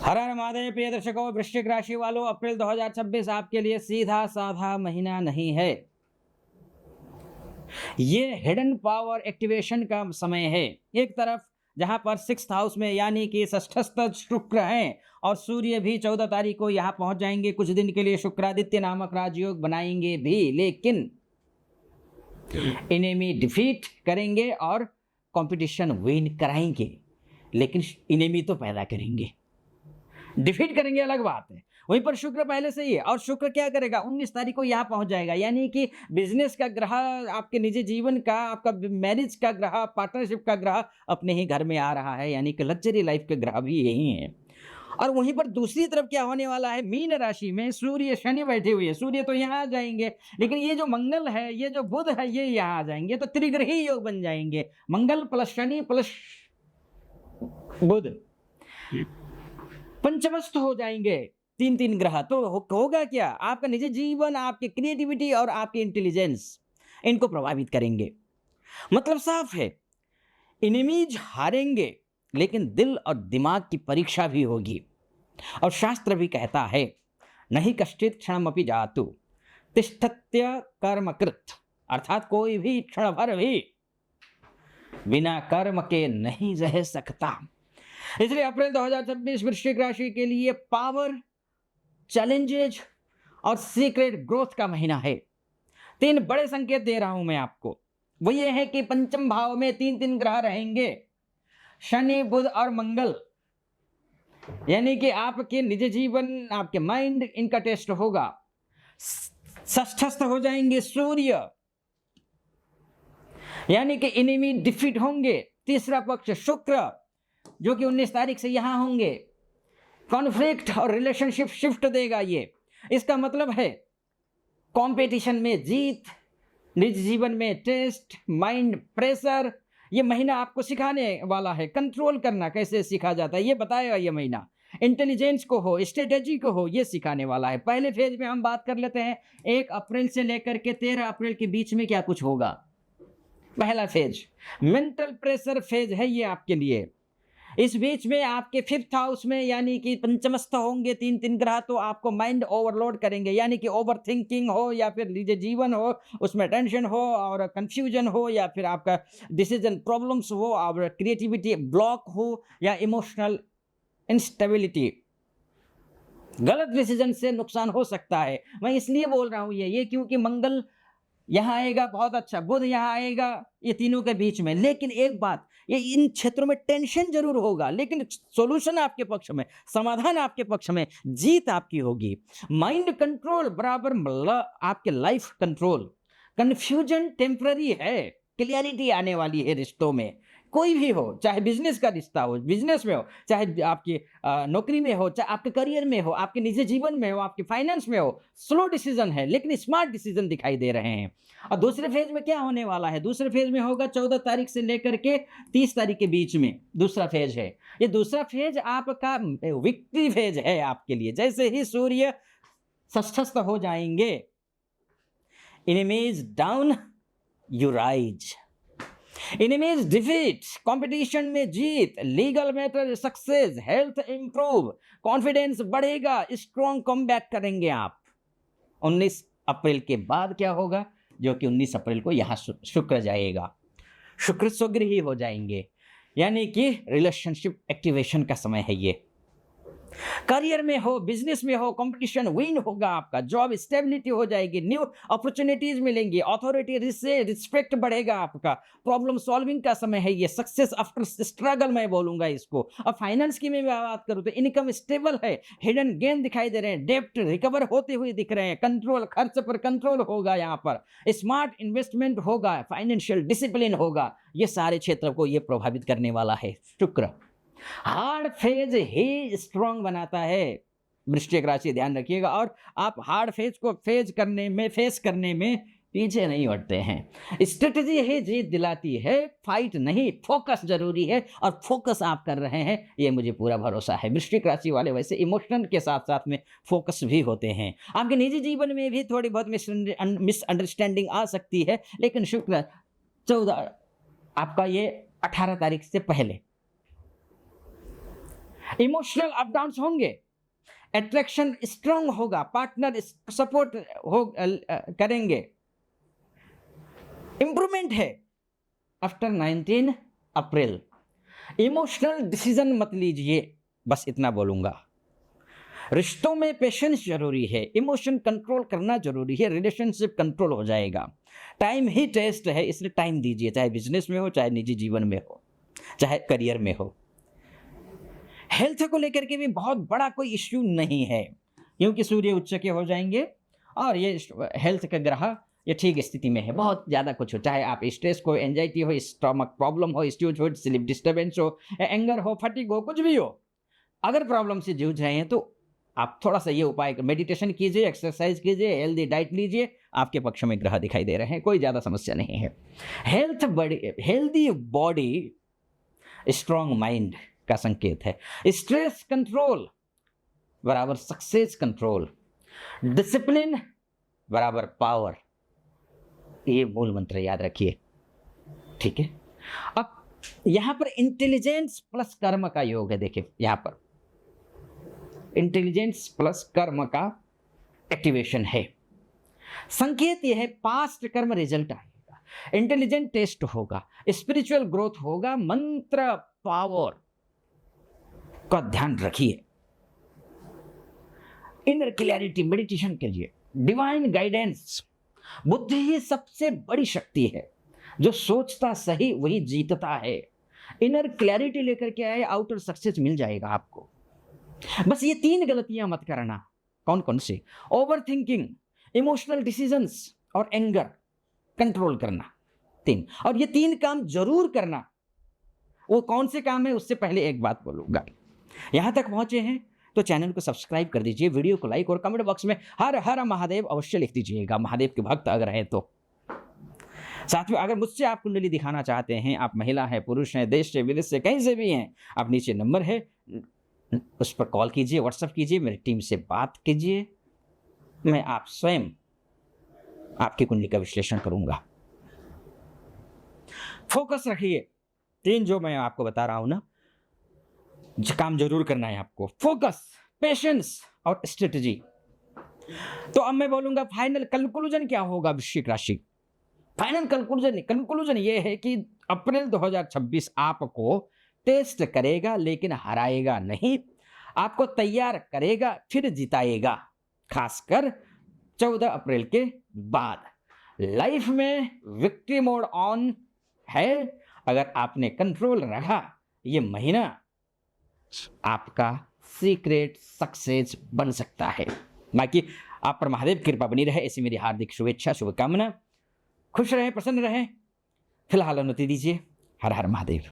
हर हर महादेव प्रिय दर्शकों, वृश्चिक राशि वालों, अप्रैल 2026 आपके लिए सीधा साधा महीना नहीं है। ये हिडन पावर एक्टिवेशन का समय है। एक तरफ जहां पर 6th हाउस में यानी कि षष्ठस्थ शुक्र हैं और सूर्य भी 14 तारीख को यहां पहुंच जाएंगे। कुछ दिन के लिए शुक्रादित्य नामक राजयोग बनाएंगे भी, लेकिन इनेमी डिफीट करेंगे और कंपटीशन विन कराएंगे, लेकिन इनेमी तो पैदा करेंगे। डिफीट करेंगे अलग बात है। वहीं पर शुक्र पहले से ही है और शुक्र क्या करेगा, 19 तारीख को यहाँ पहुंच जाएगा। यानी कि बिजनेस का ग्रह, आपके निजी जीवन का, आपका मैरिज का ग्रह, पार्टनरशिप का ग्रह अपने ही घर में आ रहा है। यानी कि लग्जरी लाइफ के ग्रह भी यही है। और वहीं पर दूसरी तरफ क्या होने वाला है, मीन राशि में सूर्य शनि बैठे हुए हैं। सूर्य तो यहाँ आ जाएंगे, लेकिन ये जो मंगल है, ये जो बुध है, ये यहाँ आ जाएंगे, तो त्रिग्रही योग बन जाएंगे। मंगल प्लस शनि प्लस बुध पंचमस्थ हो जाएंगे। तीन तीन ग्रह तो होगा क्या, आपका निजी जीवन, आपकी क्रिएटिविटी और आपकी इंटेलिजेंस इनको प्रभावित करेंगे। मतलब साफ है, एनिमीज हारेंगे, लेकिन दिल और दिमाग की परीक्षा भी होगी। और शास्त्र भी कहता है, नहीं कश्चित क्षणमपि जातु तिष्ठत्य कर्मकृत, अर्थात कोई भी क्षण भर भी बिना कर्म के नहीं रह सकता। इसलिए अप्रैल 2026 वृश्चिक राशि के लिए पावर, चैलेंजेज और सीक्रेट ग्रोथ का महीना है। 3 बड़े संकेत दे रहा हूं मैं आपको। वो ये है कि पंचम भाव में 3 ग्रह रहेंगे, शनि, बुध और मंगल। यानी कि आपके निजी जीवन, आपके माइंड, इनका टेस्ट होगा। षष्ठस्थ हो जाएंगे सूर्य, यानी कि इनेमी डिफीट होंगे। तीसरा पक्ष शुक्र, जो कि 19 तारीख से यहां होंगे। कॉन्फ्लिक्ट और रिलेशनशिप शिफ्ट देगा ये। इसका मतलब है कंपटीशन में जीत, निजी जीवन में टेस्ट, माइंड प्रेशर। ये महीना आपको सिखाने वाला है कंट्रोल करना कैसे सीखा जाता है, ये बताएगा ये महीना। इंटेलिजेंस को हो, स्ट्रेटेजी को हो, ये सिखाने वाला है। पहले फेज में हम बात कर लेते हैं 1 अप्रैल से लेकर के 13 अप्रैल के बीच में क्या कुछ होगा। पहला फेज मेंटल प्रेशर फेज है ये आपके लिए। इस बीच में आपके 5th हाउस में यानी कि पंचमस्थ होंगे 3 ग्रह, तो आपको माइंड ओवरलोड करेंगे। यानी कि ओवर थिंकिंग हो या फिर निजी जीवन हो, उसमें टेंशन हो और कंफ्यूजन हो, या फिर आपका डिसीजन प्रॉब्लम्स हो और क्रिएटिविटी ब्लॉक हो, या इमोशनल इंस्टेबिलिटी, गलत डिसीजन से नुकसान हो सकता है। मैं इसलिए बोल रहा हूं ये क्योंकि मंगल यहाँ आएगा, बहुत अच्छा, बुध यहाँ आएगा, ये तीनों के बीच में। लेकिन एक बात, ये इन क्षेत्रों में टेंशन जरूर होगा, लेकिन सॉल्यूशन आपके पक्ष में, समाधान आपके पक्ष में, जीत आपकी होगी। माइंड कंट्रोल बराबर आपके लाइफ कंट्रोल। कंफ्यूजन टेम्पररी है, क्लियरिटी आने वाली है रिश्तों में। कोई भी हो, चाहे बिजनेस का रिश्ता हो, बिजनेस में हो, चाहे आपकी नौकरी में हो, चाहे आपके करियर में हो, आपके निजी जीवन में हो, आपके फाइनेंस में हो, स्लो डिसीजन है लेकिन स्मार्ट डिसीजन दिखाई दे रहे हैं। और दूसरे फेज में क्या होने वाला है, दूसरे फेज में होगा 14 तारीख से लेकर के 30 तारीख के बीच में दूसरा फेज है। ये दूसरा फेज आपका विक्ट्री फेज है आपके लिए। जैसे ही सूर्य षष्ठस्थ हो जाएंगे, enemies down, you rise. Enemies defeat, competition में जीत, legal matter success, health improve, confidence बढ़ेगा, स्ट्रॉन्ग कमबैक करेंगे आप। 19 अप्रैल के बाद क्या होगा, जो कि 19 अप्रैल को यहां शुक्र जाएगा, शुक्र स्वगृही हो जाएंगे। यानी कि रिलेशनशिप एक्टिवेशन का समय है ये। करियर में हो, बिजनेस में हो, कंपटीशन विन होगा आपका, जॉब स्टेबिलिटी हो जाएगी, न्यू अपॉर्चुनिटीज मिलेंगी, अथॉरिटी रिस्पेक्ट बढ़ेगा आपका, प्रॉब्लम सॉल्विंग का समय है ये, सक्सेस आफ्टर स्ट्रगल मैं बोलूंगा इसको। और फाइनेंस की मैं बात करूं तो इनकम स्टेबल है, हिडन गेन दिखाई दे रहे हैं, डेब्ट रिकवर होते हुए दिख रहे हैं, कंट्रोल, खर्च पर कंट्रोल होगा, यहाँ पर स्मार्ट इन्वेस्टमेंट होगा, फाइनेंशियल डिसिप्लिन होगा। ये सारे क्षेत्र को ये प्रभावित करने वाला है शुक्र। हार्ड फेज ही स्ट्रॉन्ग बनाता है, वृश्चिक राशि ध्यान रखिएगा। और आप हार्ड फेज को फेस करने में पीछे नहीं हटते हैं। स्ट्रेटजी ही जीत दिलाती है, फाइट नहीं। फोकस जरूरी है और फोकस आप कर रहे हैं, ये मुझे पूरा भरोसा है। वृश्चिक राशि वाले वैसे इमोशन के साथ साथ में फोकस भी होते हैं। आपके निजी जीवन में भी थोड़ी बहुत मिसअंडरस्टैंडिंग आ सकती है, लेकिन शुक्र 14 आपका ये 18 तारीख से पहले इमोशनल अप डाउन्स होंगे, अट्रैक्शन स्ट्रांग होगा, पार्टनर सपोर्ट करेंगे, इंप्रूवमेंट है आफ्टर 19 अप्रैल। इमोशनल डिसीजन मत लीजिए, बस इतना बोलूंगा। रिश्तों में पेशेंस जरूरी है, इमोशन कंट्रोल करना जरूरी है, रिलेशनशिप कंट्रोल हो जाएगा। टाइम ही टेस्ट है, इसलिए टाइम दीजिए, चाहे बिजनेस में हो, चाहे निजी जीवन में हो, चाहे करियर में हो। हेल्थ को लेकर के भी बहुत बड़ा कोई इश्यू नहीं है, क्योंकि सूर्य उच्च के हो जाएंगे और ये हेल्थ का ग्रह ये ठीक स्थिति में है। बहुत ज़्यादा कुछ हो, चाहे आप स्ट्रेस को, एंजाइटी हो, स्टमक प्रॉब्लम हो, स्ट्यूज हो, स्लीप डिस्टर्बेंस हो, एंगर हो, फटीग हो, कुछ भी हो, अगर प्रॉब्लम से जूझ रहे हैं तो आप थोड़ा सा ये उपाय, मेडिटेशन कीजिए, एक्सरसाइज कीजिए, हेल्दी डाइट लीजिए, आपके पक्ष में ग्रह दिखाई दे रहे हैं, कोई ज़्यादा समस्या नहीं है। हेल्दी बॉडी स्ट्रॉन्ग माइंड का संकेत है। स्ट्रेस कंट्रोल बराबर सक्सेस कंट्रोल, डिसिप्लिन बराबर पावर, ये मूल मंत्र याद रखिए, ठीक है। अब यहां पर इंटेलिजेंस प्लस कर्म का योग है। देखिए यहां पर इंटेलिजेंस प्लस कर्म का एक्टिवेशन है। संकेत यह है पास्ट कर्म रिजल्ट आएगा, इंटेलिजेंट टेस्ट होगा, स्पिरिचुअल ग्रोथ होगा, मंत्र पावर का ध्यान रखिए। इनर क्लैरिटी मेडिटेशन कीजिए, डिवाइन गाइडेंस। बुद्धि ही सबसे बड़ी शक्ति है, जो सोचता सही वही जीतता है। इनर क्लैरिटी लेकर के आए, आउटर सक्सेस मिल जाएगा आपको। बस ये 3 गलतियां मत करना। कौन कौन सी? ओवर थिंकिंग, इमोशनल डिसीजंस और एंगर कंट्रोल करना, 3। और ये 3 काम जरूर करना। वो कौन से काम है उससे पहले एक बात बोलूंगा। यहां तक पहुंचे हैं तो चैनल को सब्सक्राइब कर दीजिए, वीडियो को लाइक और कमेंट बॉक्स में हर हर महादेव अवश्य लिख दीजिएगा, महादेव के भक्त अगर हैं तो। साथ में अगर मुझसे आप कुंडली दिखाना चाहते हैं, आप महिला हैं, पुरुष हैं, देश से विदेश से कहीं से भी हैं, आप नीचे नंबर है उस पर कॉल कीजिए, व्हाट्सएप कीजिए, मेरी टीम से बात कीजिए, मैं आप स्वयं आपकी कुंडली का विश्लेषण करूंगा। फोकस रखिए, 3 जो मैं आपको बता रहा हूं ना, काम जरूर करना है आपको। फोकस, पेशेंस और स्ट्रेटजी। तो अब मैं बोलूंगा फाइनल कंक्लूजन क्या होगा वृश्चिक राशि। फाइनल कंक्लूजन ये है कि अप्रैल 2026 आपको टेस्ट करेगा लेकिन हराएगा नहीं, आपको तैयार करेगा फिर जिताएगा, खासकर 14 अप्रैल के बाद। लाइफ में विक्ट्री मोड ऑन है। अगर आपने कंट्रोल रखा, ये महीना आपका सीक्रेट सक्सेस बन सकता है। बाकी आप पर महादेव की कृपा बनी रहे, ऐसी मेरी हार्दिक शुभेच्छा, शुभकामना। खुश रहें, प्रसन्न रहें। फिलहाल अनुमति दीजिए। हर हर महादेव।